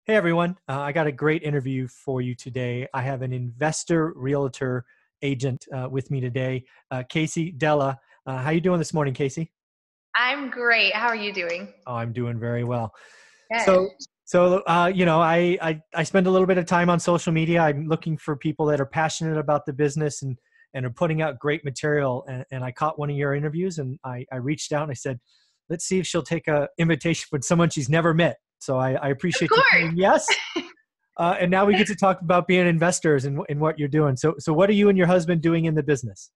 Hey everyone, I got a great interview for you today. I have an investor realtor agent with me today, Casey Dehle. How you doing this morning, Casey? I'm great. How are you doing? Oh, I'm doing very well. Good. So I spend a little bit of time on social media. I'm looking for people that are passionate about the business and are putting out great material. And I caught one of your interviews, and I reached out and I said, let's see if she'll take a invitation with someone she's never met. So I Of appreciate you saying course. yes. And now we get to talk about being investors and what you're doing. So what are you and your husband doing in the business?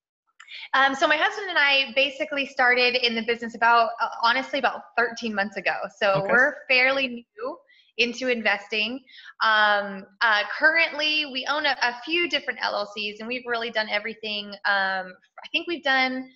So my husband and I basically started in the business about, honestly, about 13 months ago. So Okay. we're fairly new into investing. Currently, we own a few different LLCs, and we've really done everything. I think we've done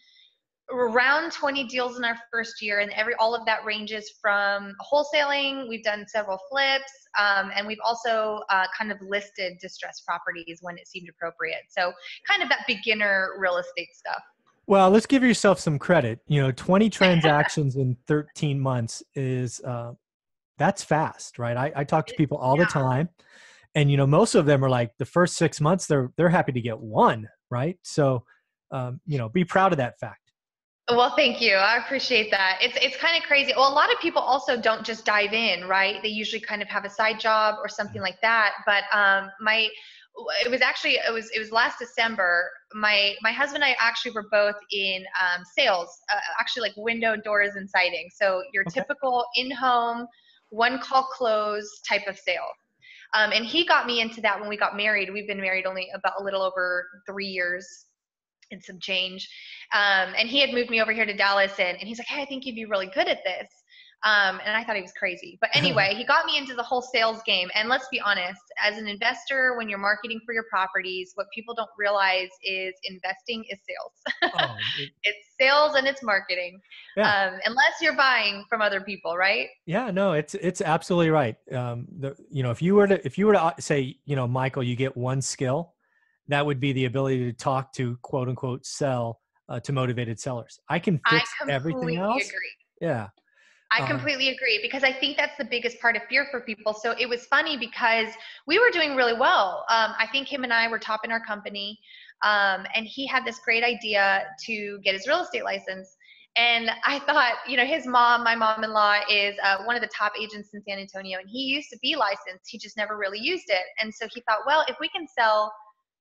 around 20 deals in our first year, and all of that ranges from wholesaling. We've done several flips, and we've also kind of listed distressed properties when it seemed appropriate. So kind of that beginner real estate stuff. Well, let's give yourself some credit. 20 transactions in 13 months is that's fast, right? I talk to people all the Yeah. time, and most of them are like the first 6 months they're happy to get one, right? So be proud of that fact. Well, thank you. I appreciate that. It's kind of crazy. Well, a lot of people also don't just dive in, right? They usually kind of have a side job or something like that. But it was last December. My husband and I actually were both in sales, actually like window, doors, and siding. So your Okay. typical in-home, one call close type of sale. And he got me into that when we got married. We've been married only about a little over 3 years and some change. And he had moved me over here to Dallas, and he's like, hey, I think you'd be really good at this. And I thought he was crazy. But anyway, he got me into the whole sales game. And let's be honest, as an investor, when you're marketing for your properties, what people don't realize is investing is sales. Oh, It's sales and it's marketing, yeah. unless you're buying from other people, right? Yeah, no, it's absolutely right. If you were to say, Michael, you get one skill, that would be the ability to talk to quote unquote sell to motivated sellers. I can I fix everything completely else. agree. Yeah. I Uh, completely agree, because I think that's the biggest part of fear for people. So it was funny because we were doing really well. I think him and I were top in our company, and he had this great idea to get his real estate license. And I thought, his mom, my mom-in-law, is one of the top agents in San Antonio, and he used to be licensed. He just never really used it. And so he thought, well, if we can sell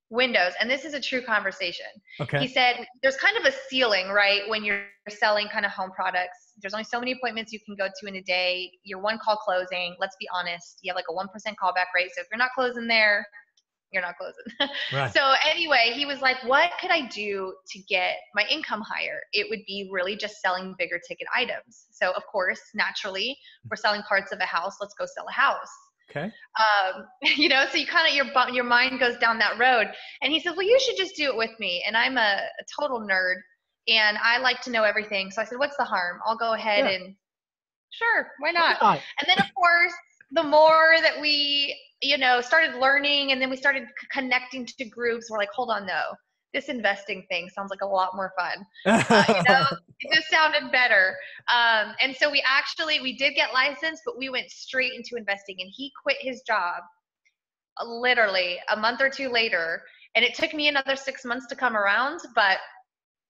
windows, and this is a true conversation. He okay. said there's kind of a ceiling, right? When you're selling kind of home products, there's only so many appointments you can go to in a day. You're one call closing. Let's be honest. You have like a 1% callback rate. So if you're not closing there, you're not closing. Right. So anyway, he was like, what could I do to get my income higher? It would be really just selling bigger ticket items. So of course, naturally, we're selling parts of a house. Let's go sell a house. Okay. So you kind of, your mind goes down that road. And he says, well, you should just do it with me. And I'm a total nerd, and I like to know everything. So I said, what's the harm? I'll go ahead Yeah. and sure, why Why not? not? And then of course, the more that we, started learning, and then we started connecting to groups, we're like, hold on, no, this investing thing sounds like a lot more fun. It just sounded better. And so we did get licensed, but we went straight into investing, and he quit his job literally a month or two later. And it took me another 6 months to come around, but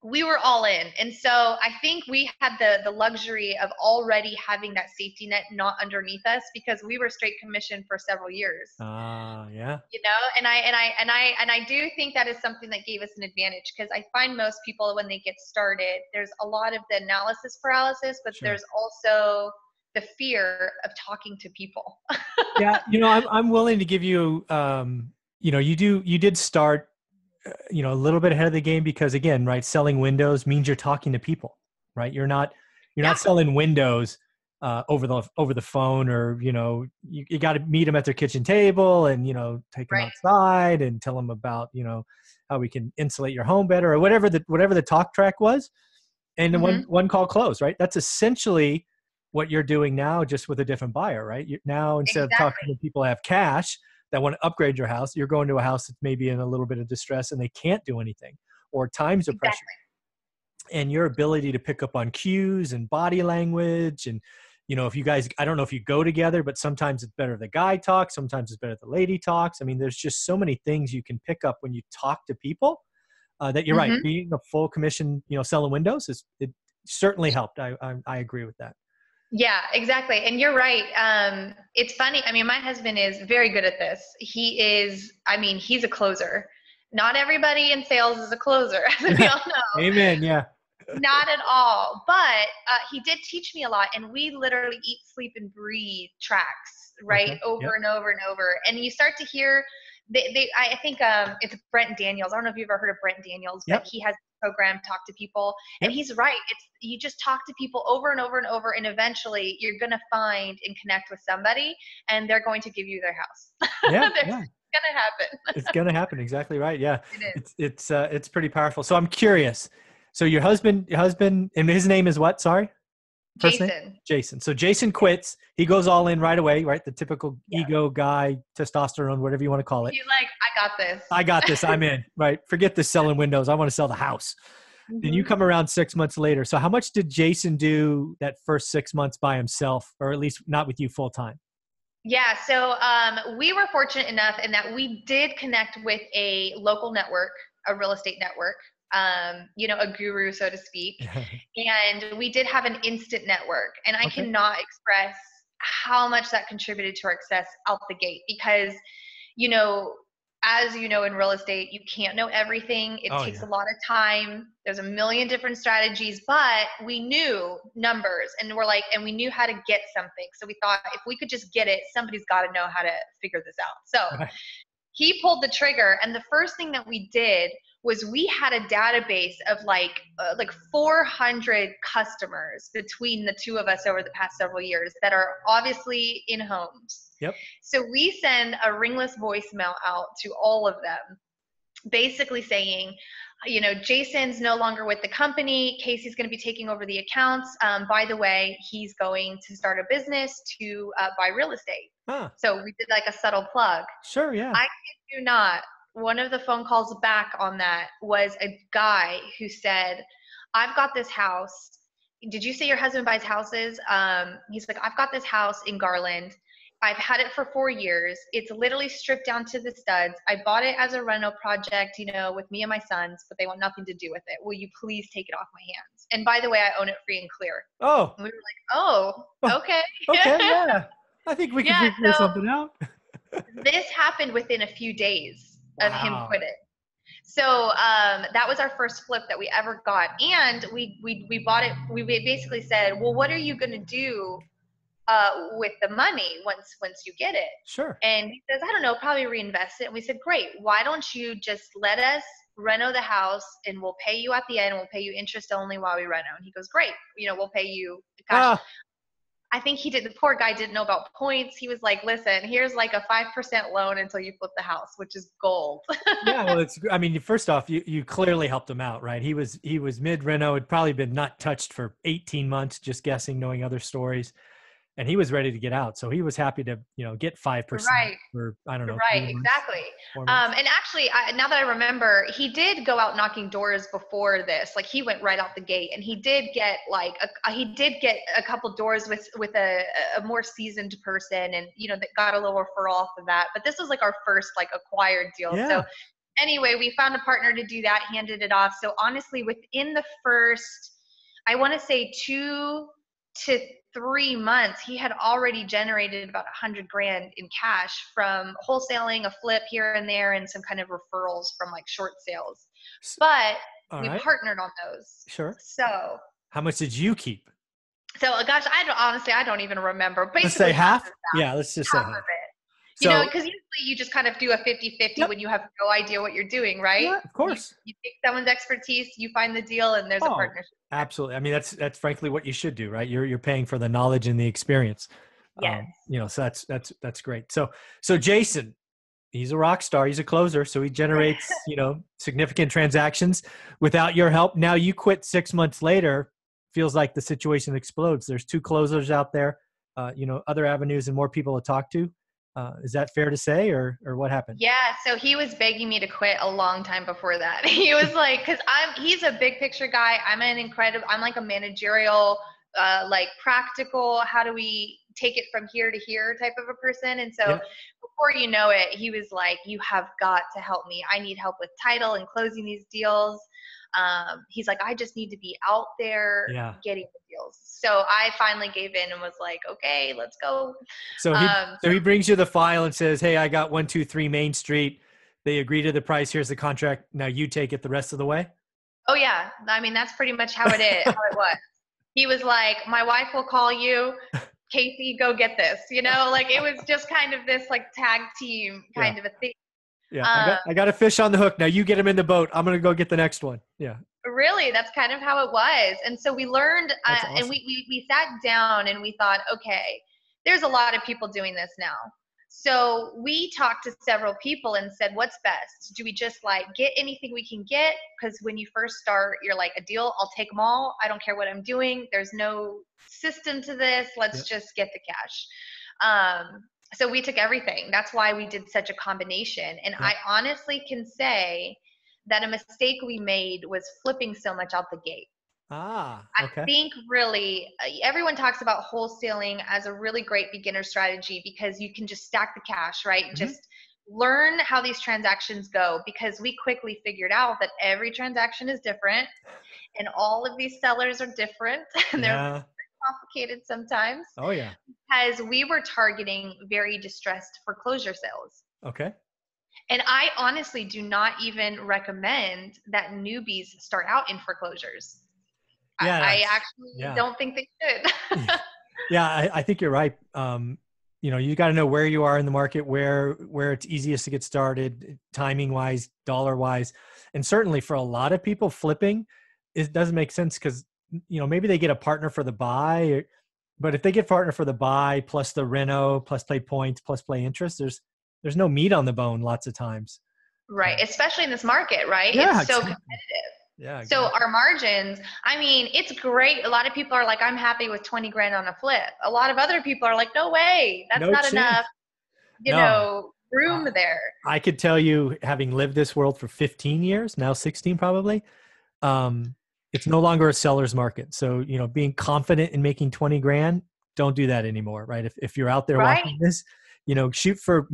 we were all in. And so I think we had the luxury of already having that safety net not underneath us, because we were straight commission for several years. Yeah. And I do think that is something that gave us an advantage, because I find most people, when they get started, there's a lot of the analysis paralysis, but Sure. there's also the fear of talking to people. Yeah. I'm willing to give you, you did start, a little bit ahead of the game, because again, right, selling windows means you're talking to people, right? You're not Yeah, selling windows over the phone, or you got to meet them at their kitchen table and take them right. outside and tell them about how we can insulate your home better, or whatever the talk track was, and then one Hmm. one call close, right? That's essentially what you're doing now, just with a different buyer, right? Now, instead of talking Exactly. to people that have cash that want to upgrade your house, you're going to a house that's maybe in a little bit of distress and they can't do anything, or times are pressured. Exactly. And your ability to pick up on cues and body language and if you guys, I don't know if you go together, but sometimes it's better if the guy talks, sometimes it's better if the lady talks. I mean, there's just so many things you can pick up when you talk to people, that you're right. Mm-hmm. Being a full commission, selling windows, it certainly helped. I agree with that. Yeah, exactly. And you're right. It's funny. I mean, my husband is very good at this. He's a closer. Not everybody in sales is a closer, as we all know. Amen. Yeah. Not at all. But he did teach me a lot. And we literally eat, sleep, and breathe tracks, right? Okay. Over Yep. and over and over. And you start to hear, I think it's Brent Daniels. I don't know if you've ever heard of Brent Daniels, but Yep. he has a program, Talk to People. Yep. And he's right. You just talk to people over and over and over, and eventually you're going to find and connect with somebody, and they're going to give you their house. Yeah. It's going to happen. It's going to happen. Exactly right. Yeah. It is. It's pretty powerful. So I'm curious. So your husband, and his name is what? Sorry? First Jason. name? Jason. So Jason quits. He goes all in right away, right? The typical ego guy, testosterone, whatever you want to call it. He's like, I got this. I got this. I'm in, right? Forget this selling windows. I want to sell the house. Mm-hmm. Then you come around 6 months later. So how much did Jason do that first 6 months by himself, or at least not with you full time? Yeah. So we were fortunate enough in that we did connect with a local network, a real estate network, a guru, so to speak. And we did have an instant network. And I cannot express how much that contributed to our success out the gate because, as you know, in real estate, you can't know everything. It takes a lot of time. There's a million different strategies, but we knew numbers and we knew how to get something. So we thought if we could just get it, somebody's got to know how to figure this out. So he pulled the trigger. And the first thing that we did was we had a database of like 400 customers between the two of us over the past several years that are obviously in homes. Yep. So we send a ringless voicemail out to all of them, basically saying, Jason's no longer with the company. Casey's going to be taking over the accounts. By the way, he's going to start a business to buy real estate. Huh. So we did like a subtle plug. Sure, yeah. I kid you not. One of the phone calls back on that was a guy who said, I've got this house. Did you say your husband buys houses? He's like, I've got this house in Garland. I've had it for 4 years. It's literally stripped down to the studs. I bought it as a rental project, with me and my sons, but they want nothing to do with it. Will you please take it off my hands? And by the way, I own it free and clear. Oh. And we were like, okay. Okay, yeah. I think we can figure something out. This happened within a few days of him quitting. So that was our first flip that we ever got. And we bought it. We basically said, well, what are you going to do with the money once you get it? Sure. And he says, I don't know, probably reinvest it. And we said, great. Why don't you just let us reno the house and we'll pay you at the end. We'll pay you interest only while we reno. And he goes, great. We'll pay you cash. I think the poor guy didn't know about points. He was like, listen, here's like a 5% loan until you flip the house, which is gold. Yeah. Well, first off, you clearly helped him out, right? He was mid-reno, had probably been not touched for 18 months, just guessing, knowing other stories. And he was ready to get out. So he was happy to, get 5% for, I don't know. Right, exactly. And actually, now that I remember, he did go out knocking doors before this. Like he went right out the gate and he did get a couple doors with a more seasoned person and, that got a little referral off of that. But this was like our first like acquired deal. Yeah. So anyway, we found a partner to do that, handed it off. So honestly, within the first, I want to say 2 to 3 months, he had already generated about $100,000 in cash from wholesaling, a flip here and there, and some kind of referrals from like short sales. But we partnered on those. Sure. So how much did you keep? So gosh, I don't even remember. Basically, let's say half. Yeah, let's just say half. Of it. Because usually you just kind of do a 50-50 when you have no idea what you're doing, right? Yeah, of course. You take someone's expertise, you find the deal, and there's a partnership. Absolutely. That's frankly what you should do, right? You're paying for the knowledge and the experience. Yes. So that's great. So Jason, he's a rock star. He's a closer. So he generates, significant transactions without your help. Now you quit 6 months later. Feels like the situation explodes. There's 2 closers out there, other avenues and more people to talk to. Is that fair to say, or what happened? Yeah. So he was begging me to quit a long time before that. He was like, he's a big picture guy. I'm like a managerial like practical, how do we take it from here to here type of a person. And so Yeah. before you know it, he was like, you have got to help me. I need help with title and closing these deals. He's like, I just need to be out there Yeah. getting the deals. So I finally gave in and was like, okay, let's go. So he brings you the file and says, hey, I got 123 Main Street. They agree to the price. Here's the contract. Now you take it the rest of the way. Oh yeah. I mean, that's pretty much how it is, how it was. He was like, my wife will call you. Casey, go get this. You know, like it was just kind of this like tag team kind of a thing. Yeah, I got a fish on the hook. Now you get him in the boat. I'm going to go get the next one. Yeah. Really, that's kind of how it was. And so we learned, Awesome. and we sat down and we thought, okay, there's a lot of people doing this now. So we talked to several people and said, what's best? Do we just like get anything we can get? Because when you first start, you're like, a deal, I'll take them all. I don't care what I'm doing. There's no system to this. Let's just get the cash. So we took everything. That's why we did such a combination. And I honestly can say that a mistake we made was flipping so much out the gate. Okay. I think really everyone talks about wholesaling as a really great beginner strategy because you can just stack the cash, right? Mm-hmm. Just learn how these transactions go, because we quickly figured out that every transaction is different and all of these sellers are different and they're complicated sometimes. Oh yeah. Because we were targeting very distressed foreclosure sales. Okay. And I honestly do not even recommend that newbies start out in foreclosures. Yeah, I actually don't think they should. I think you're right. You know, you got to know where you are in the market, where it's easiest to get started, timing wise, dollar wise, and certainly for a lot of people, flipping it doesn't make sense because you know maybe they get a partner for the buy, but if they get a partner for the buy plus the reno plus play points plus play interest, there's no meat on the bone lots of times. Right, especially in this market, right? Yeah, it's so competitive. Yeah. Exactly. So our margins, I mean, it's great. A lot of people are like, I'm happy with 20 grand on a flip. A lot of other people are like, no way, that's not enough, you know, room there. I could tell you, having lived this world for 15 years, now 16 probably, it's no longer a seller's market. So, you know, being confident in making 20 grand, don't do that anymore, right? If you're out there watching this, you know, shoot for,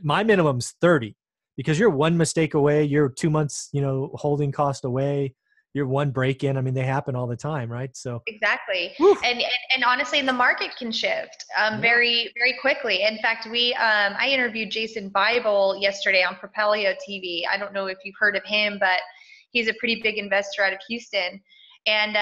my minimum's 30. Because you're one mistake away, you're 2 months, you know, holding cost away, you're one break in. I mean, they happen all the time, right? So exactly. And honestly, the market can shift very, very quickly. In fact, I interviewed Jason Bible yesterday on Propelio TV. I don't know if you've heard of him, but he's a pretty big investor out of Houston. And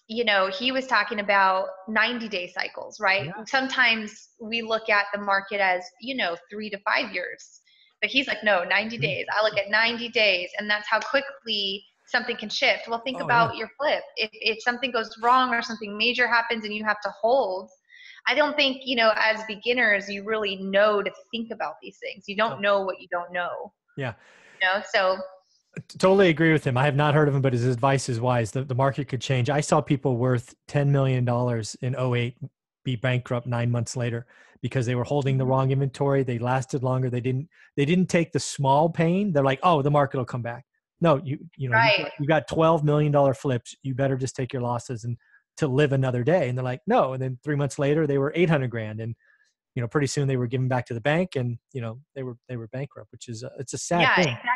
you know, he was talking about 90-day cycles, right? Yeah. Sometimes we look at the market as, you know, 3 to 5 years. But he's like, no, 90 days. I look at 90 days, and that's how quickly something can shift. Well, think about your flip. If something goes wrong or something major happens and you have to hold, I don't think, you know, as beginners, you really know to think about these things. You don't know what you don't know. Yeah. You know, so. Totally agree with him. I have not heard of him, but his advice is wise. The market could change. I saw people worth $10 million in 2008 be bankrupt 9 months later because they were holding the wrong inventory. They lasted longer. They didn't take the small pain. They're like, oh, the market will come back. No, you got $12 million flips. You better just take your losses and to live another day. And they're like, no. And then 3 months later, they were 800 grand. And, you know, pretty soon they were given back to the bank and, you know, they were bankrupt, which is, it's a sad thing. Yeah, exactly.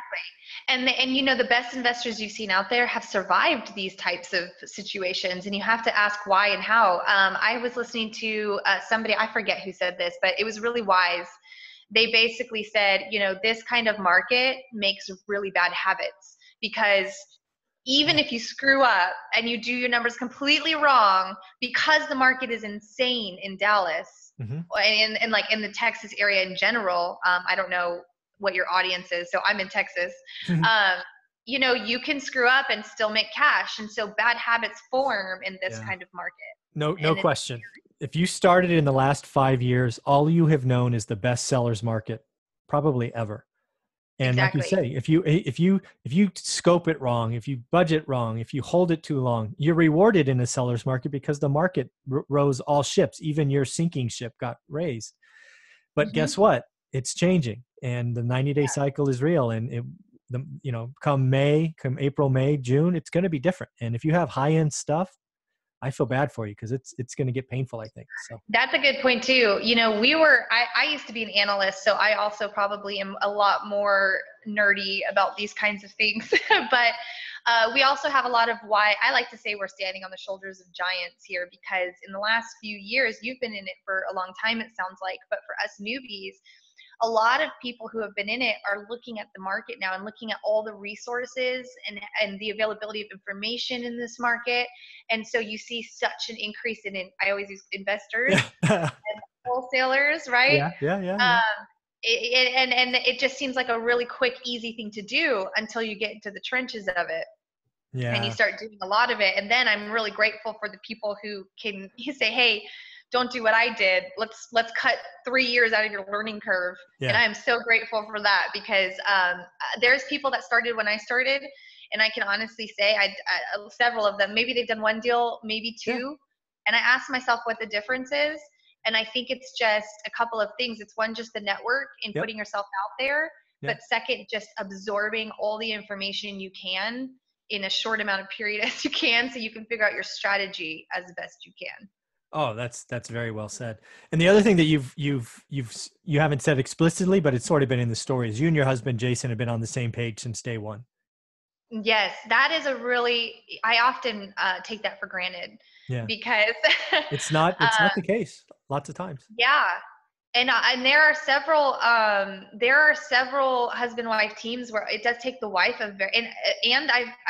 And you know, the best investors you've seen out there have survived these types of situations, and you have to ask why and how. I was listening to somebody, I forget who said this, but it was really wise. They basically said, you know, this kind of market makes really bad habits, because even if you screw up and you do your numbers completely wrong, because the market is insane in Dallas and like in the Texas area in general, I don't know what your audience is. So I'm in Texas. You know, you can screw up and still make cash. And so bad habits form in this kind of market. No question. If you started in the last 5 years, all you have known is the best sellers market probably ever. And like you say, if you scope it wrong, if you budget wrong, if you hold it too long, you're rewarded in a seller's market because the market rose all ships. Even your sinking ship got raised. But guess what? It's changing, and the 90-day cycle is real. And come April, May, June, it's going to be different. And if you have high-end stuff, I feel bad for you because it's going to get painful, I think. So That's a good point too. I used to be an analyst, so I also probably am a lot more nerdy about these kinds of things. But we also have a lot of why I like to say we're standing on the shoulders of giants here, because in the last few years, you've been in it for a long time, it sounds like, but for us newbies, a lot of people who have been in it are looking at the market now and looking at all the resources and the availability of information in this market. And so you see such an increase in I always use investors yeah, and wholesalers, right? yeah. And it just seems like a really quick, easy thing to do until you get into the trenches of it. And you Yeah. start doing a lot of it. And then I'm really grateful for the people who can say, hey, don't do what I did. Let's cut 3 years out of your learning curve. And Yeah. I'm so grateful for that, because there's people that started when I started, and I can honestly say several of them, maybe they've done one deal, maybe Yeah. two. And I asked myself what the difference is. And I think it's just a couple of things. It's one, just the network and Yep. putting yourself out there. Yeah. But second, just absorbing all the information you can in a short amount of period as you can, so you can figure out your strategy as best you can. Oh, that's very well said. And the other thing that you haven't said explicitly, but it's sort of been in the story, is you and your husband Jason have been on the same page since day one. Yes, that is I often take that for granted, Yeah. because It's not the case lots of times. yeah. And there are several husband-wife teams where it does take the wife and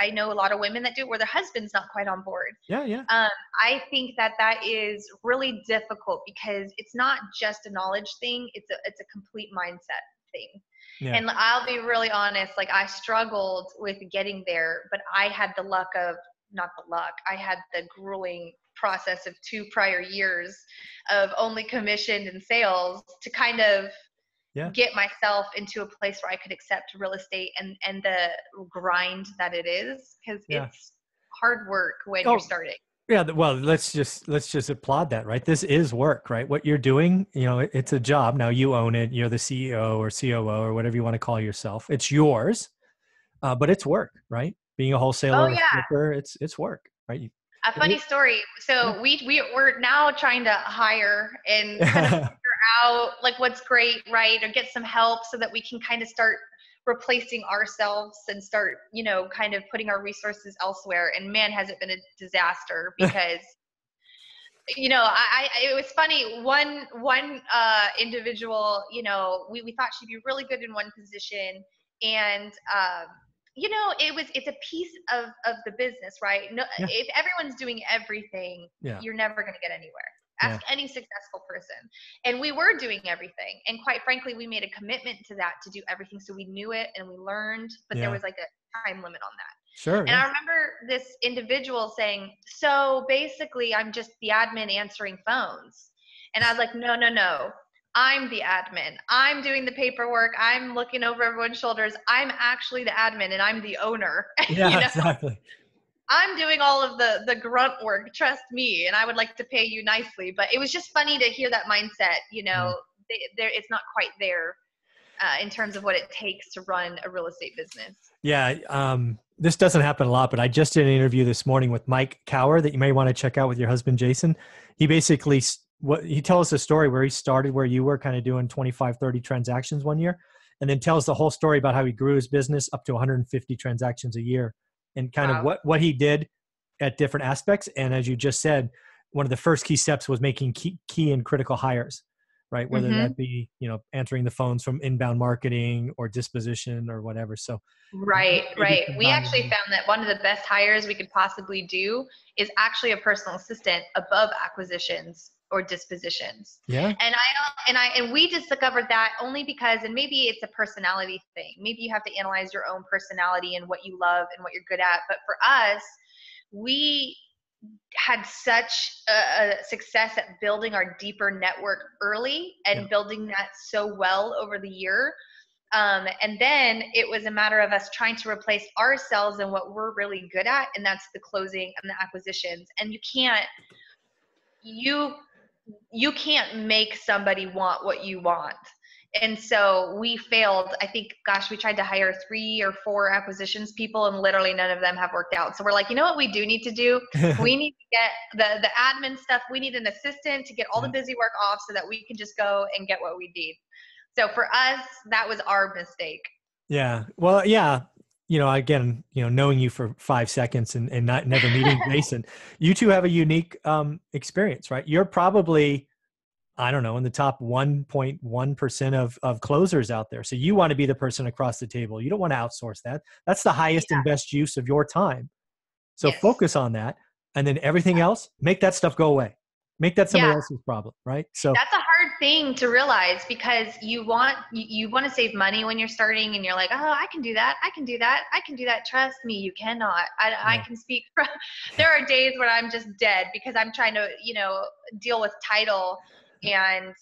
I know a lot of women that do it where their husband's not quite on board. Yeah. I think that is really difficult, because it's not just a knowledge thing; it's a complete mindset thing. Yeah. And I'll be really honest, like, I struggled with getting there, but I had I had the grueling process of 2 prior years of only commissioned and sales to kind of get myself into a place where I could accept real estate and the grind that it is, because it's hard work when you're starting. Yeah, well, let's just applaud that, right? This is work, right? What you're doing, it's a job. Now you own it. You're the CEO or COO or whatever you want to call yourself. It's yours, but it's work, right? Being a wholesaler, Oh yeah, it's work, right? a funny story. So we're now trying to hire and kind of figure out like what's great, right? Or get some help so that we can kind of start replacing ourselves and start, kind of putting our resources elsewhere. And man, has it been a disaster, because it was funny. One individual, we thought she'd be really good in one position, and it's a piece of the business, right? No, if everyone's doing everything, you're never going to get anywhere. Ask any successful person. And we were doing everything. And quite frankly, we made a commitment to that, to do everything. So we knew it and we learned, but there was like a time limit on that. Sure. And I remember this individual saying, so basically I'm just the admin answering phones. And I was like, no. I'm the admin. I'm doing the paperwork. I'm looking over everyone's shoulders. I'm actually the admin and I'm the owner. Yeah, exactly. I'm doing all of the grunt work, trust me, and I would like to pay you nicely. But it was just funny to hear that mindset, it's not quite there in terms of what it takes to run a real estate business. Yeah, this doesn't happen a lot, but I just did an interview this morning with Mike Cower that you may want to check out with your husband, Jason. He basically, he tells us a story where he started where you were kind of doing 25, 30 transactions one year, and then tells the whole story about how he grew his business up to 150 transactions a year. And kind of what he did at different aspects. And as you just said, one of the first key steps was making key and critical hires, right? Whether that be, answering the phones from inbound marketing or disposition or whatever. So Right. We actually found that one of the best hires we could possibly do is actually a personal assistant above acquisitions or dispositions. Yeah. And we discovered that only because, and maybe it's a personality thing. Maybe you have to analyze your own personality and what you love and what you're good at. But for us, we had such a success at building our deeper network early and building that so well over the year. And then it was a matter of us trying to replace ourselves in what we're really good at, and that's the closing and the acquisitions. And you can't make somebody want what you want. And so we failed. I think, gosh, we tried to hire 3 or 4 acquisitions people, and literally none of them have worked out. So we're like, you know what we do need to do? We need to get the admin stuff. We need an assistant to get all the busy work off so that we can just go and get what we need. So for us, that was our mistake. Yeah. Well, yeah. Again, knowing you for 5 seconds and never meeting Jason, you two have a unique experience, right? You're probably, I don't know, in the top 1.1% of closers out there. So you want to be the person across the table. You don't want to outsource that. That's the highest and best use of your time. So focus on that. And then everything else, make that stuff go away. Make that somebody else's problem, right? So that's a hard thing to realize, because you want to save money when you're starting, and you're like, oh, I can do that. I can do that. I can do that. Trust me, you cannot. I can speak from, there are days when I'm just dead because I'm trying to, deal with title and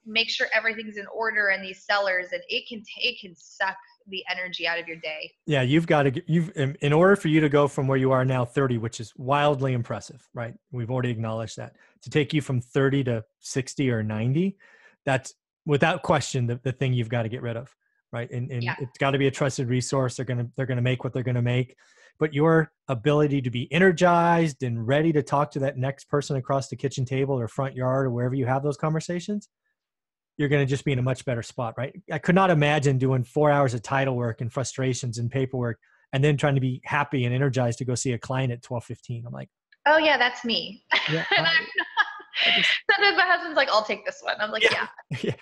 make sure everything's in order and these sellers, and it can suck the energy out of your day. Yeah, in order for you to go from where you are now 30, which is wildly impressive, right? We've already acknowledged that. To take you from 30 to 60 or 90, that's without question the thing you've got to get rid of, right? And it's got to be a trusted resource. They're gonna make what they're gonna make. But your ability to be energized and ready to talk to that next person across the kitchen table or front yard or wherever you have those conversations, you're going to just be in a much better spot, right? I could not imagine doing 4 hours of title work and frustrations and paperwork and then trying to be happy and energized to go see a client at 12:15. I'm like, oh yeah, that's me. Yeah, and I'm not. Sometimes my husband's like, I'll take this one. I'm like, yeah,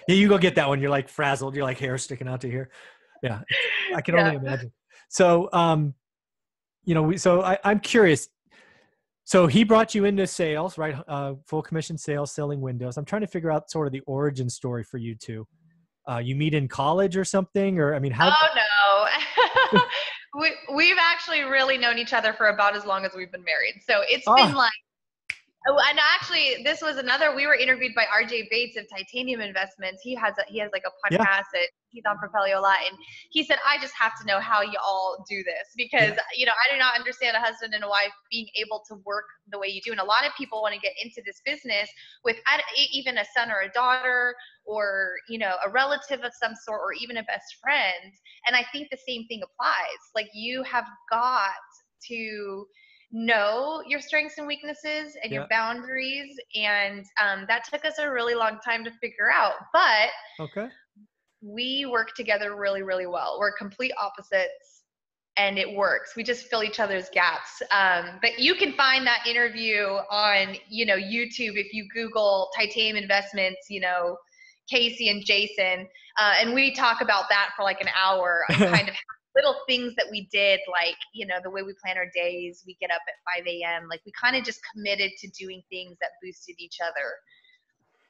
you go get that one. You're like frazzled. You're like hair sticking out to here. Yeah, I can only imagine. So, I'm curious. So he brought you into sales, right? Full commission sales, selling windows. I'm trying to figure out sort of the origin story for you two. You meet in college or something, or I mean, how? Oh no, we've actually really known each other for about as long as we've been married. So it's been like. Oh, and actually, this was another. We were interviewed by RJ Bates of Titanium Investments. He has like a podcast that he's on Propelio a lot, and he said, "I just have to know how you all do this, because I do not understand a husband and a wife being able to work the way you do." And a lot of people want to get into this business with even a son or a daughter, or a relative of some sort, or even a best friend. And I think the same thing applies. Like, you have got to know your strengths and weaknesses and your boundaries, and that took us a really long time to figure out, but we work together really, really well. We're complete opposites, and it works. We just fill each other's gaps. But you can find that interview on YouTube if you Google Titanium Investments, Casey and Jason, and we talk about that for like an hour. Kind of little things that we did, like, the way we plan our days. We get up at 5 a.m. Like, we kind of just committed to doing things that boosted each other.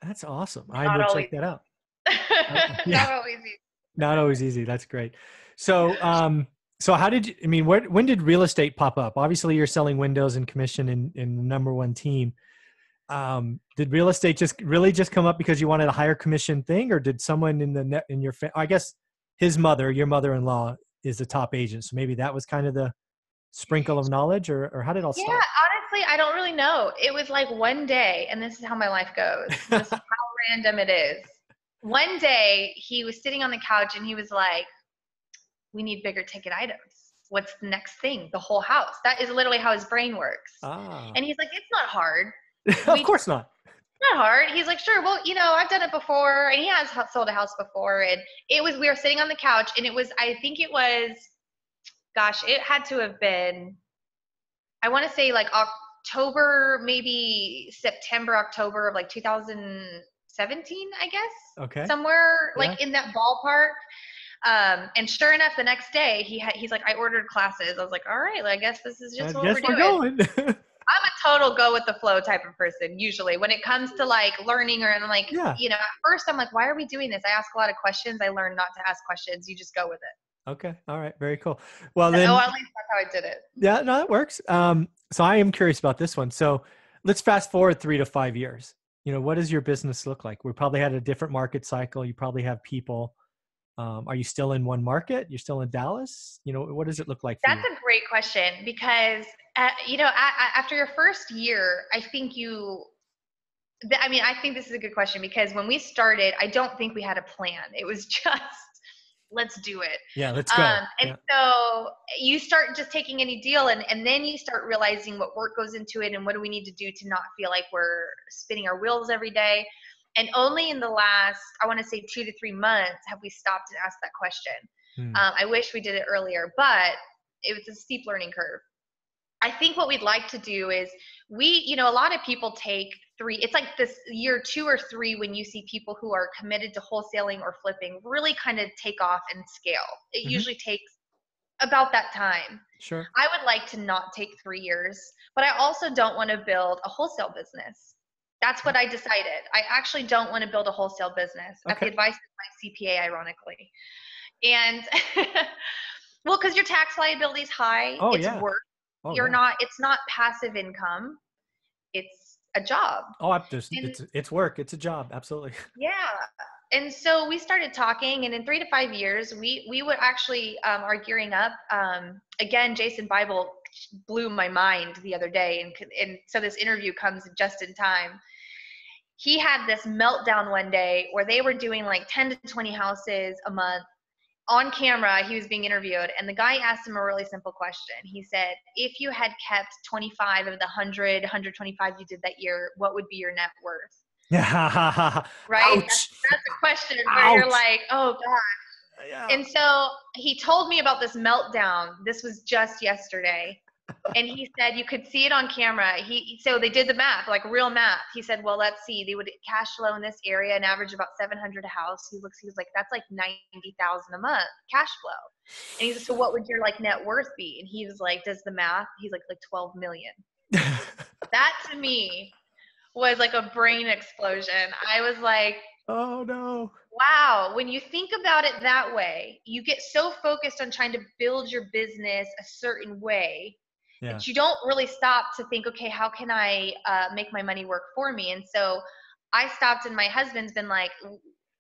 That's awesome. I will check that out. Not always easy. Not always easy. That's great. So, how did you, when did real estate pop up? Obviously you're selling windows and commission in the number one team. Did real estate just come up because you wanted a higher commission thing, or did someone in your I guess your mother-in-law is the top agent, so maybe that was kind of the sprinkle of knowledge, or how did it all start? Yeah, honestly, I don't really know. It was like one day, and this is how my life goes. This is how random it is. One day, he was sitting on the couch, and he was like, "We need bigger ticket items. What's the next thing? The whole house." That is literally how his brain works. And he's like, "It's not hard." Of course not. Not hard. He's like, "Sure. Well, I've done it before." And he has sold a house before. And we were sitting on the couch, and it had to have been, I want to say like October, maybe September, October of like 2017, I guess. Okay. Somewhere like in that ballpark. And sure enough, the next day he's like, "I ordered classes." I was like, "All right, well, I guess this is just what we're doing." I'm a total go with the flow type of person, usually, when it comes to like learning, or, and I'm like, at first I'm like, why are we doing this? I ask a lot of questions. I learned not to ask questions. You just go with it. Okay. All right. Very cool. Well, then, at least that's how I did it. Yeah, no, that works. So I am curious about this one. So let's fast forward 3 to 5 years. What does your business look like? We probably had a different market cycle. You probably have people. Are you still in one market? You're still in Dallas? What does it look like for That's you? a great question, because, after your first year, I think I mean, I think this is a good question because when we started, I don't think we had a plan. It was just, let's do it. Yeah, let's go. And so you start just taking any deal and then you start realizing what work goes into it and what do we need to do to not feel like we're spinning our wheels every day. And only in the last, I want to say 2 to 3 months have we stopped and asked that question. I wish we did it earlier, but it was a steep learning curve. I think what we'd like to do is a lot of people take 3, it's like this year 2 or 3 when you see people who are committed to wholesaling or flipping really kind of take off and scale. It usually takes about that time. Sure. I would like to not take 3 years, but I also don't want to build a wholesale business. That's what I decided. I actually don't want to build a wholesale business at the advice of my CPA, ironically. And well, because your tax liability is high, it's work. It's not passive income. It's a job. It's work. It's a job. Absolutely. Yeah. And so we started talking, and in 3 to 5 years, we would actually are gearing up. Again, Jason Bible blew my mind the other day, and so this interview comes just in time. He had this meltdown one day where they were doing like 10 to 20 houses a month. On camera, he was being interviewed, and the guy asked him a really simple question. He said, if you had kept 25 of the 125 you did that year, what would be your net worth? Right? That's a question where you're like, oh, God. Yeah. And so he told me about this meltdown. This was just yesterday. And he said you could see it on camera. So they did the math, like real math. He said, well, let's see. They would cash flow in this area and average about $700 a house. He was like, that's like $90,000 a month cash flow. And he said, so what would your like net worth be? And he was like, does the math? He's like 12 million. That to me was like a brain explosion. I was like, oh no. Wow. When you think about it that way, you get so focused on trying to build your business a certain way that you don't really stop to think, okay, how can I make my money work for me? And so I stopped, and my husband's been like,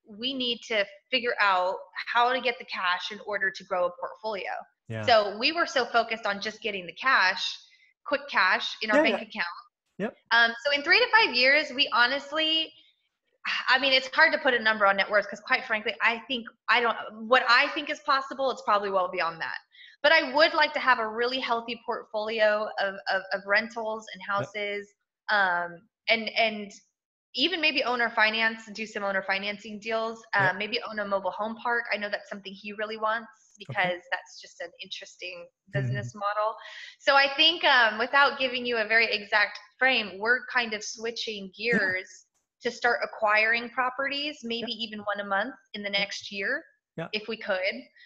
we need to figure out how to get the cash in order to grow a portfolio. Yeah. So we were so focused on just getting the cash, quick cash in our bank account. Yep. So in 3 to 5 years, we honestly, I mean, it's hard to put a number on net worth because quite frankly, what I think is possible, it's probably well beyond that. But I would like to have a really healthy portfolio of rentals and houses, and even maybe owner finance, do some owner financing deals, maybe own a mobile home park. I know that's something he really wants because that's just an interesting business model. So I think without giving you a very exact frame, we're kind of switching gears to start acquiring properties, maybe even 1 a month in the next year. Yeah. If we could,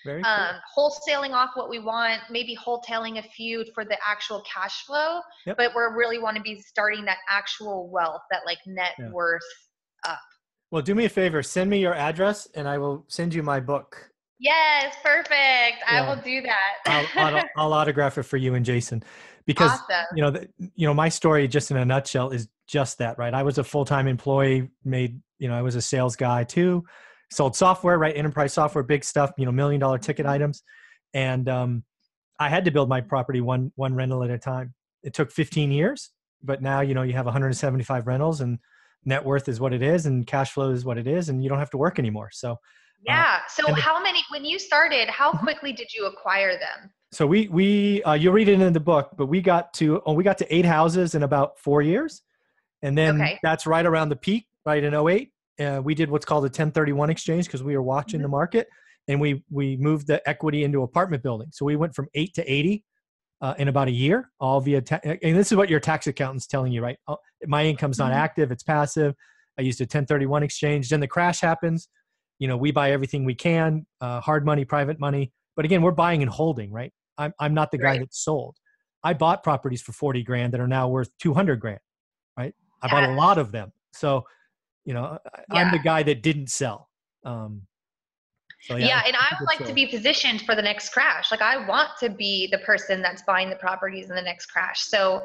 very cool. Wholesaling off what we want, maybe wholetailing a few for the actual cash flow, but we really want to be starting that actual wealth, that like net worth up. Well, do me a favor, send me your address and I will send you my book. Yes, perfect. I will do that. I'll autograph it for you and Jason, because awesome. My story just in a nutshell is just that, right? I was a full-time employee, I was a sales guy too. Sold software, right? Enterprise software, big stuff, $1 million ticket items. And I had to build my property one rental at a time. It took 15 years, but now, you have 175 rentals and net worth is what it is and cash flow is what it is. And you don't have to work anymore. So, So how many, when you started, how quickly did you acquire them? So you'll read it in the book, but we got to 8 houses in about 4 years. And then that's right around the peak, right in 2008. We did what's called a 1031 exchange because we were watching the market, and we moved the equity into apartment buildings. So we went from 8 to 80 in about a year, all via and this is what your tax accountant's telling you, right? My income's not active, it's passive. I used a 1031 exchange. Then the crash happens. We buy everything we can, hard money, private money. But again, we're buying and holding, right? I'm not the guy that sold. I bought properties for 40 grand that are now worth 200 grand, right? I bought a lot of them. So I'm the guy that didn't sell. And I would like to be positioned for the next crash. Like I want to be the person that's buying the properties in the next crash. So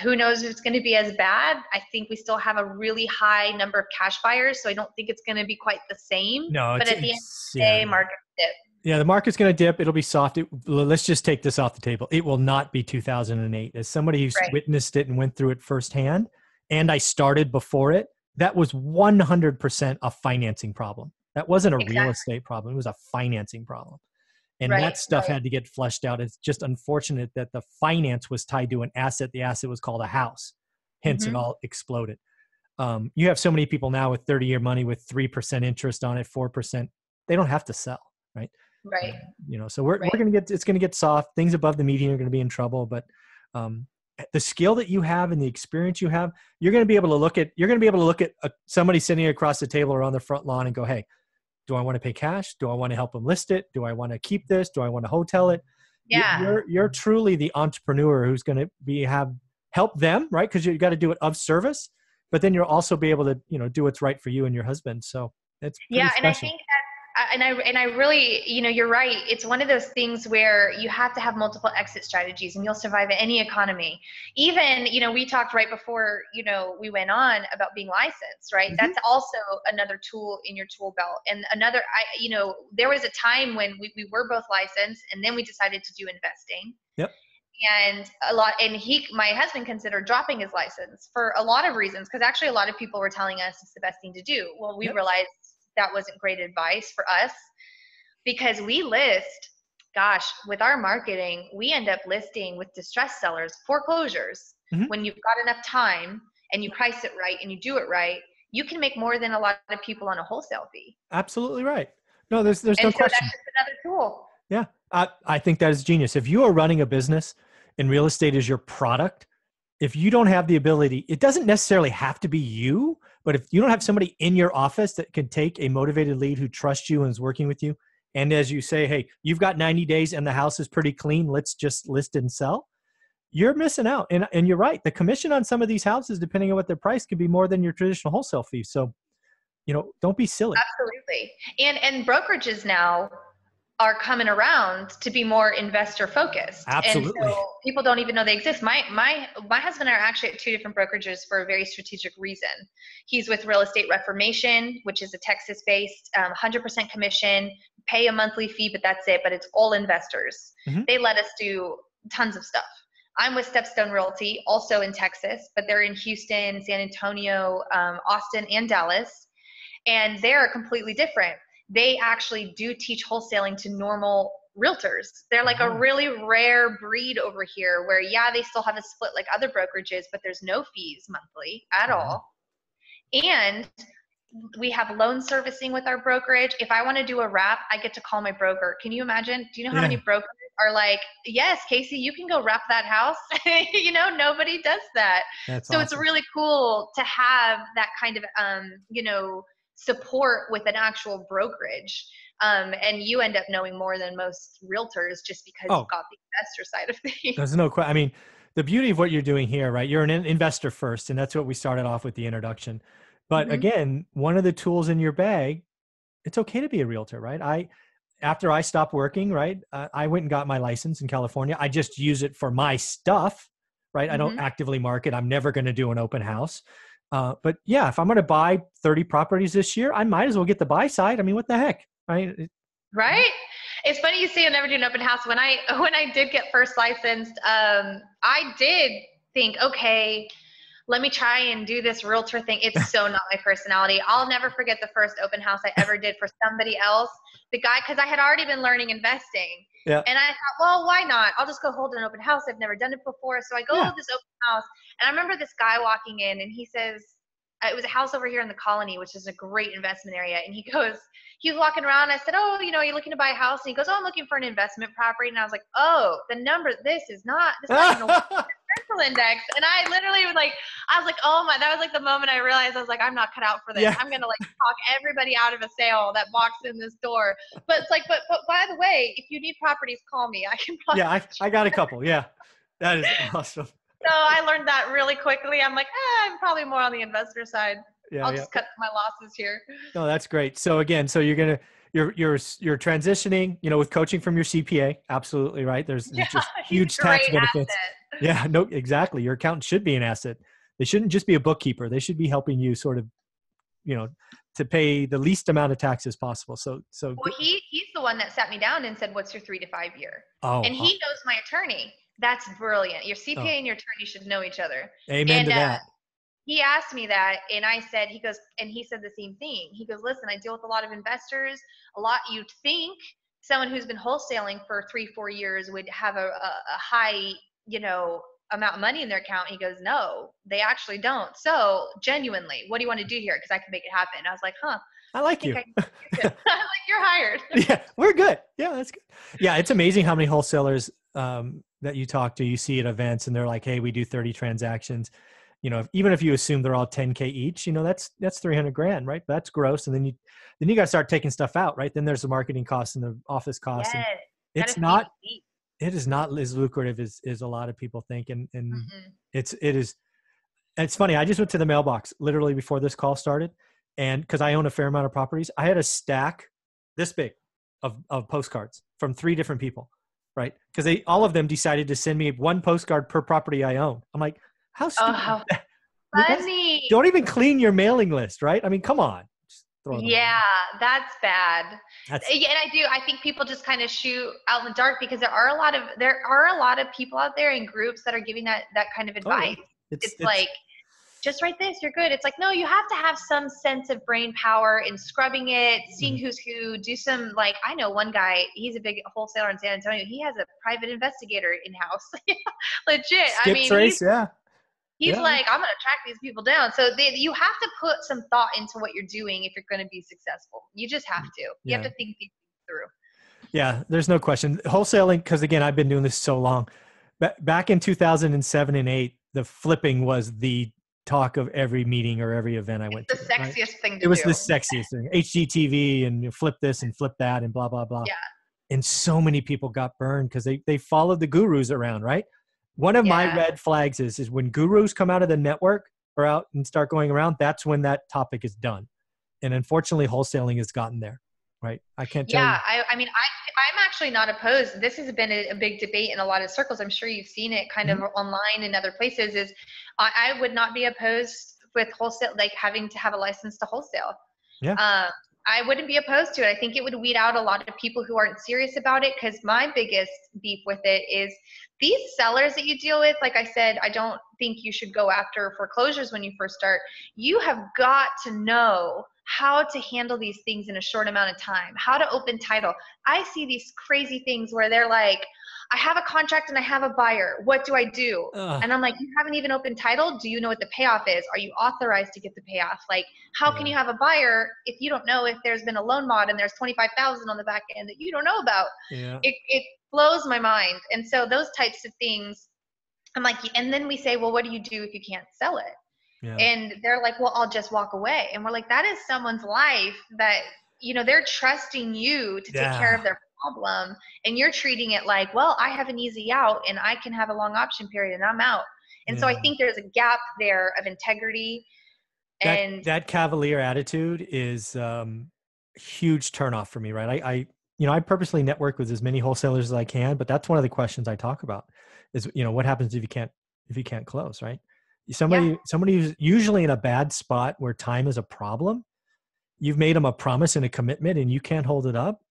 who knows if it's going to be as bad. I think we still have a really high number of cash buyers. So I don't think it's going to be quite the same. No, but at the end of the day, market dip. Yeah, the market's going to dip. It'll be soft. Let's just take this off the table. It will not be 2008. As somebody who's witnessed it and went through it firsthand, and I started before it, that was 100% a financing problem. That wasn't a real Exactly. estate problem. It was a financing problem. And Right. that stuff Right. had to get fleshed out. It's just unfortunate that the finance was tied to an asset. The asset was called a house. Hence, it Mm-hmm. all exploded. You have so many people now with 30-year money with 3% interest on it, 4%. They don't have to sell, right? Right. So we're Right. going to get, it's going to get soft. Things above the median are going to be in trouble. But the skill that you have and the experience you have, you're going to be able to look at somebody sitting across the table or on the front lawn and go, hey, do I want to pay cash? Do I want to help them list it? Do I want to keep this? Do I want to hotel it? Yeah. You're truly the entrepreneur who's going to help them, right? Because you got to do it of service, but then you'll also be able to, do what's right for you and your husband. So it's pretty Yeah, and I special. think that, and I really, you're right. It's one of those things where you have to have multiple exit strategies, and you'll survive any economy. Even, we talked right before, we went on about being licensed, right? Mm-hmm. That's also another tool in your tool belt. And there was a time when we were both licensed, and then we decided to do investing. Yep. And my husband considered dropping his license for a lot of reasons, because actually a lot of people were telling us it's the best thing to do. Well, we realized that wasn't great advice for us, because we list, with our marketing, we end up listing with distressed sellers, foreclosures. Mm-hmm. When you've got enough time and you price it right and you do it right, you can make more than a lot of people on a wholesale fee. Absolutely right. No, there's no question. That's just another tool. Yeah. I think that is genius. If you are running a business and real estate is your product, if you don't have the ability, it doesn't necessarily have to be you, but if you don't have somebody in your office that can take a motivated lead who trusts you and is working with you, and as you say, hey, you've got 90 days and the house is pretty clean, let's just list and sell, you're missing out. And you're right. The commission on some of these houses, depending on what their price, could be more than your traditional wholesale fee. So, don't be silly. Absolutely. And brokerages now are coming around to be more investor focused. Absolutely. And so people don't even know they exist. My husband and I are actually at two different brokerages for a very strategic reason. He's with Real Estate Reformation, which is a Texas-based 100% commission, pay a monthly fee, but that's it. But it's all investors. Mm-hmm. They let us do tons of stuff. I'm with Stepstone Realty, also in Texas, but they're in Houston, San Antonio, Austin, and Dallas. And they're completely different. They actually do teach wholesaling to normal realtors. They're like a really rare breed over here where, they still have a split like other brokerages, but there's no fees monthly at all. And we have loan servicing with our brokerage. If I want to do a wrap, I get to call my broker. Can you imagine? Do you know how many brokers are like, yes, Casey, you can go wrap that house? Nobody does that. That's awesome. It's really cool to have that kind of, support with an actual brokerage. And you end up knowing more than most realtors just because you've got the investor side of things. There's no question. I mean, the beauty of what you're doing here, right? You're an investor first, and that's what we started off with the introduction. But again, one of the tools in your bag, it's okay to be a realtor, right? After I stopped working, right, I went and got my license in California. I just use it for my stuff, right? I don't actively market. I'm never going to do an open house. But if I'm going to buy 30 properties this year, I might as well get the buy side. I mean, what the heck, right? Right. It's funny you say I never do an open house. When I did get first licensed, I did think, okay, let me try and do this realtor thing. It's so not my personality. I'll never forget the first open house I ever did for somebody else. The guy, because I had already been learning investing. Yeah. And I thought, well, why not? I'll just go hold an open house. I've never done it before. So I go to this open house, and I remember this guy walking in, and he says, it was a house over here in the Colony, which is a great investment area. And he was walking around. I said, oh, are you looking to buy a house? And he goes, oh, I'm looking for an investment property. And I was like, oh, this is not even a rental index. And I literally was like, oh my, that was like the moment I realized I was like, I'm not cut out for this. Yeah. I'm going to talk everybody out of a sale that walks in this door. But it's like, but by the way, if you need properties, call me. I can probably. Yeah, I got a couple. Yeah. That is awesome. So I learned that really quickly. I'm like, I'm probably more on the investor side. Yeah, I'll just cut my losses here. No, that's great. So again, you're transitioning, with coaching from your CPA. Absolutely right. There's just huge tax benefits. Asset. Yeah, no, exactly. Your accountant should be an asset. They shouldn't just be a bookkeeper. They should be helping you sort of, to pay the least amount of taxes possible. So well, he's the one that sat me down and said, what's your 3 to 5 year? And he knows my attorney. That's brilliant. Your CPA and your attorney should know each other. Amen to that. he asked me that, and I said, he said the same thing. He goes, listen, I deal with a lot of investors. You'd think someone who's been wholesaling for 3-4 years would have a high, amount of money in their account. He goes, no, they actually don't. So genuinely, what do you want to do here? Because I can make it happen. I was like, huh. I like you. I'm like, you're hired. Yeah, we're good. Yeah, that's good. Yeah, it's amazing how many wholesalers that you talk to, you see at events, and they're like, hey, we do 30 transactions. Even if you assume they're all 10K each, that's 300 grand, right? That's gross. And then you got to start taking stuff out, right? Then there's the marketing costs and the office costs. Yes. And it is not as lucrative as a lot of people think. And it's funny. I just went to the mailbox literally before this call started. And cause I own a fair amount of properties, I had a stack this big of postcards from 3 different people, right? Cause all of them decided to send me one postcard per property I own. I'm like, how stupid. Oh, how funny. Don't even clean your mailing list, right? I mean, come on. Yeah, that's bad. And I think people just kind of shoot out in the dark because there are a lot of people out there in groups that are giving that kind of advice. Oh, yeah. It's like, just write this, you're good. It's like, no, you have to have some sense of brain power in scrubbing it, seeing who's who, do some, like, I know one guy, he's a big wholesaler in San Antonio. He has a private investigator in-house. Legit. He's like, I'm going to track these people down. So you have to put some thought into what you're doing if you're going to be successful. You just have to. You have to think these things through. Yeah, there's no question. Wholesaling, because again, I've been doing this so long. Back in 2007 and 8, the flipping was the talk of every meeting or every event I went to. The sexiest thing to do. It was the sexiest thing. HGTV and you flip this and flip that and blah, blah, blah. Yeah. And so many people got burned because they followed the gurus around, right? One of my red flags is when gurus come out of the network or out and start going around, that's when that topic is done. And unfortunately, wholesaling has gotten there, right? I can't tell you. I mean, I'm actually not opposed. This has been a big debate in a lot of circles. I'm sure you've seen it kind of online and other places. Is I would not be opposed with wholesale, like having to have a license to wholesale. Yeah. I wouldn't be opposed to it. I think it would weed out a lot of people who aren't serious about it, because my biggest beef with it is these sellers that you deal with. Like I said, I don't think you should go after foreclosures when you first start. You have got to know how to handle these things in a short amount of time, how to open title. I see these crazy things where they're like, I have a contract and I have a buyer. What do I do? And I'm like, you haven't even opened title. Do you know what the payoff is? Are you authorized to get the payoff? Like, how can you have a buyer if you don't know if there's been a loan mod and there's 25,000 on the back end that you don't know about? Yeah. It blows my mind. And so those types of things, I'm like, and then we say, well, what do you do if you can't sell it? Yeah. And they're like, well, I'll just walk away. And we're like, that is someone's life that, they're trusting you to take care of their problem, and you're treating it like, well, I have an easy out and I can have a long option period and I'm out. And so I think there's a gap there of integrity. And that cavalier attitude is huge turnoff for me, right? I purposely network with as many wholesalers as I can, but that's one of the questions I talk about is, what happens if you can't close, right? Somebody who's usually in a bad spot where time is a problem, you've made them a promise and a commitment and you can't hold it up.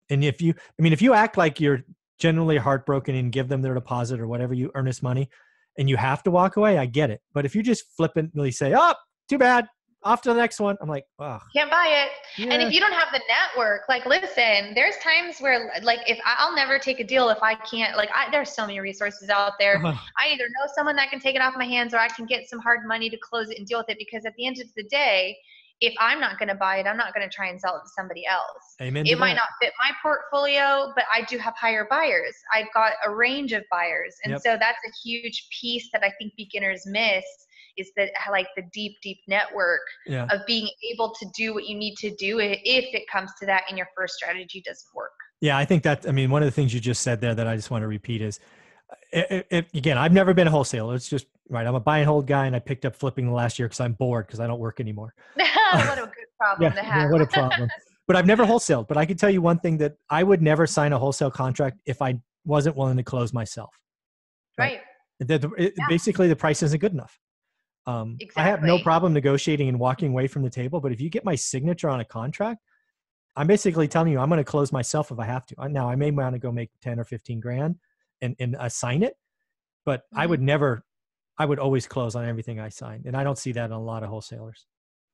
And if you act like you're genuinely heartbroken and give them their deposit or whatever, you earnest money, and you have to walk away, I get it. But if you just flippantly say, oh, too bad, off to the next one, I'm like, oh. Can't buy it. Yeah. And if you don't have the network, like, listen, there's times where, like, if I'll never take a deal if I can't, like, there's so many resources out there. I either know someone that can take it off my hands, or I can get some hard money to close it and deal with it. Because at the end of the day, if I'm not going to buy it, I'm not going to try and sell it to somebody else. Amen. It might not fit my portfolio, but I do have higher buyers. I've got a range of buyers. And so that's a huge piece that I think beginners miss, is that, like, the deep, deep network of being able to do what you need to do if it comes to that and your first strategy doesn't work. Yeah, I think one of the things you just said there that I just want to repeat is, again, I've never been a wholesaler. It's just, right, I'm a buy and hold guy, and I picked up flipping the last year because I'm bored because I don't work anymore. What a good problem to have. Yeah, what a problem. But I've never wholesaled. But I can tell you one thing, that I would never sign a wholesale contract if I wasn't willing to close myself. Right. Basically, the price isn't good enough. Exactly. I have no problem negotiating and walking away from the table. But if you get my signature on a contract, I'm basically telling you I'm going to close myself if I have to. Now, I may want to go make 10 or 15 grand and assign it, but I would never I would always close on everything I signed. And I don't see that in a lot of wholesalers.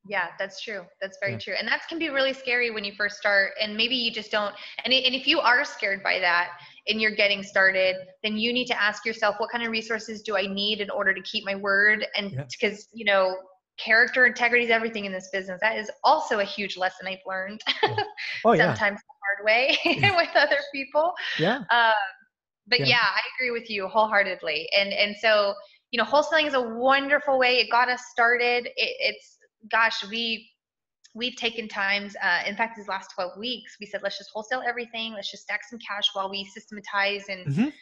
Yeah, that's true. That's very Yeah. true. And that can be really scary when you first start. And maybe you just don't. And if you are scared by that and you're getting started, then you need to ask yourself, what kind of resources do I need in order to keep my word? And because, you know, character, integrity is everything in this business. That is also a huge lesson I've learned. Yeah. Oh, yeah. Sometimes the hard way with other people. Yeah. But yeah, I agree with you wholeheartedly. And so, you know, wholesaling is a wonderful way. It got us started. It's, gosh, we've taken times, in fact, these last 12 weeks, we said, let's just wholesale everything. Let's just stack some cash while we systematize and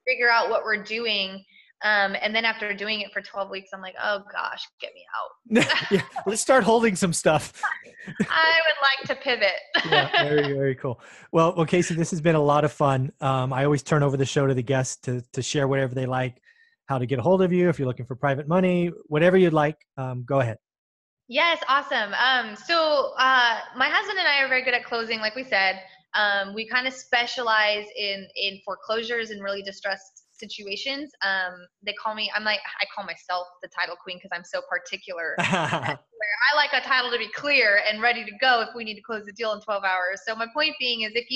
figure out what we're doing. And then after doing it for 12 weeks, I'm like, oh gosh, get me out. Yeah, let's start holding some stuff. I would like to pivot. Yeah, very, very cool. Well, Casey, this has been a lot of fun. I always turn over the show to the guests to share whatever they like, how to get a hold of you, if you're looking for private money, whatever you'd like, go ahead. Yes, awesome. So my husband and I are very good at closing, like we said. We kind of specialize in foreclosures and really distressed situations. They call me, I call myself the title queen because I'm so particular. Where I like a title to be clear and ready to go if we need to close the deal in 12 hours. So my point being is if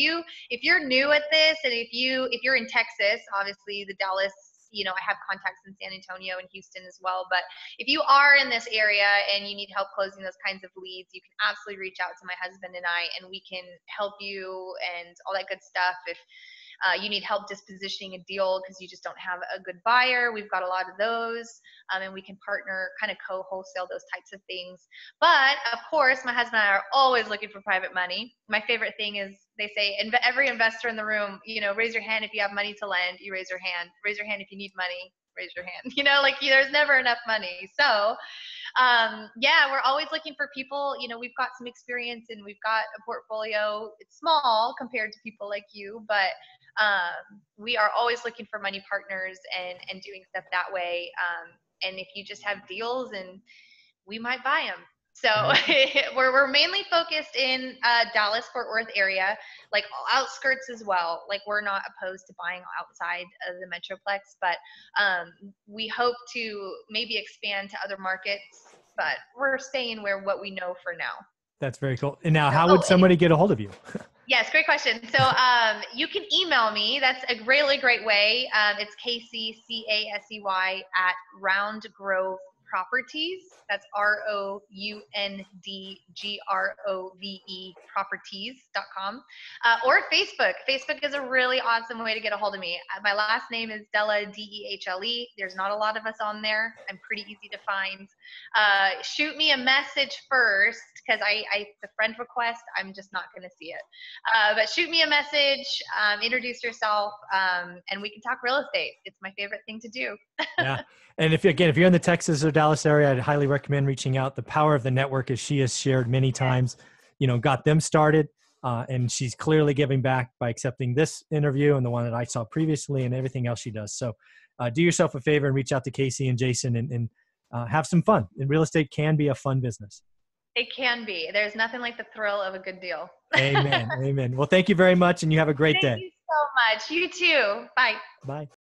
you're new at this, and if you're in Texas, obviously the Dallas, you know, I have contacts in San Antonio and Houston as well. But if you are in this area and you need help closing those kinds of leads, you can absolutely reach out to my husband and I, and we can help you and all that good stuff. If you need help dispositioning a deal because you just don't have a good buyer, we've got a lot of those, and we can partner, kind of co-wholesale those types of things. But of course, my husband and I are always looking for private money. My favorite thing is they say, every investor in the room, you know, raise your hand if you have money to lend. You raise your hand. Raise your hand if you need money. Raise your hand. You know, like there's never enough money. So yeah, we're always looking for people. You know, we've got some experience and we've got a portfolio. It's small compared to people like you, but we are always looking for money partners and doing stuff that way. And if you just have deals, and we might buy them. So we're mainly focused in Dallas, Fort Worth area, like outskirts as well. Like we're not opposed to buying outside of the Metroplex, but we hope to maybe expand to other markets, but we're staying what we know for now. That's very cool. And now, how would somebody get a hold of you? Yes, great question. So you can email me. That's a really great way. It's Casey, CASEY, at Round Grove Properties. That's ROUNDGROVE properties.com. Or Facebook. Facebook is a really awesome way to get a hold of me. My last name is Dehle, Dehle. There's not a lot of us on there. I'm pretty easy to find. Shoot me a message first, because the friend request, I'm just not going to see it. But shoot me a message, introduce yourself, and we can talk real estate. It's my favorite thing to do. Yeah. And if you're in the Texas or Dallas area, I'd highly recommend reaching out. The power of the network, as she has shared many times, you know, got them started. And she's clearly giving back by accepting this interview and the one that I saw previously and everything else she does. So do yourself a favor and reach out to Casey and Jason and have some fun. And real estate can be a fun business. It can be. There's nothing like the thrill of a good deal. Amen. Amen. Well, thank you very much, and you have a great day. Thank you so much. You too. Bye. Bye.